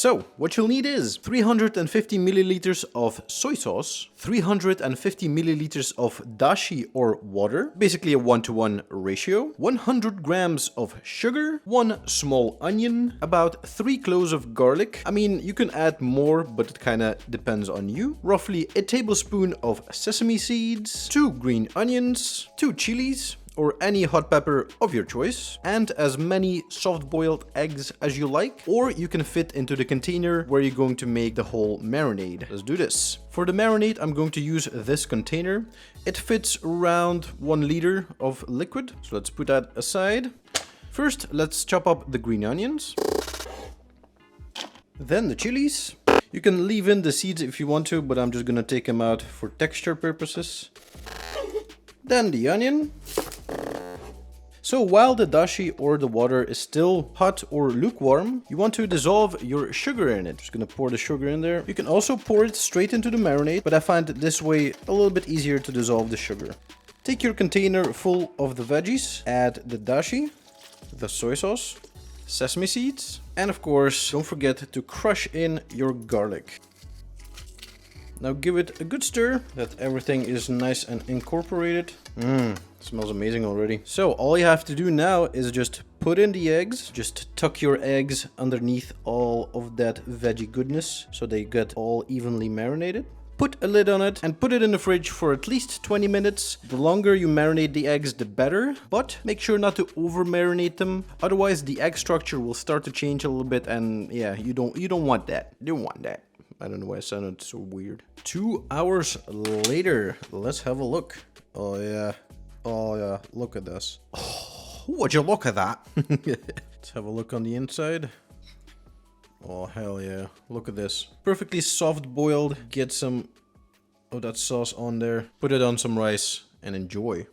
So, what you'll need is 350 milliliters of soy sauce, 350 milliliters of dashi or water, basically a 1-to-1 ratio, 100 grams of sugar, 1 small onion, about 3 cloves of garlic. I mean, you can add more, but it kinda depends on you. Roughly a tablespoon of sesame seeds, 2 green onions, 2 chilies, or any hot pepper of your choice, and as many soft-boiled eggs as you like, or you can fit into the container where you're going to make the whole marinade. Let's do this. For the marinade, I'm going to use this container. It fits around 1 liter of liquid, so let's put that aside. First, let's chop up the green onions. Then the chilies. You can leave in the seeds if you want to, but I'm just gonna take them out for texture purposes. Then the onion. So while the dashi or the water is still hot or lukewarm, you want to dissolve your sugar in it. Just gonna pour the sugar in there. You can also pour it straight into the marinade, but I find it this way a little bit easier to dissolve the sugar. Take your container full of the veggies, add the dashi, the soy sauce, sesame seeds, and of course, don't forget to crush in your garlic. Now give it a good stir, that everything is nice and incorporated. Smells amazing already. So all you have to do now is just put in the eggs. Just tuck your eggs underneath all of that veggie goodness so they get all evenly marinated. Put a lid on it and put it in the fridge for at least 20 minutes. The longer you marinate the eggs, the better, but make sure not to over marinate them. Otherwise the egg structure will start to change a little bit, and yeah, you don't want that. You don't want that. I don't know why it sounded so weird. 2 hours later, let's have a look. Oh yeah, look at this. Oh, would you look at that? Let's have a look on the inside. Oh hell yeah, look at this. Perfectly soft boiled. Get some of that sauce on there. Put it on some rice and enjoy.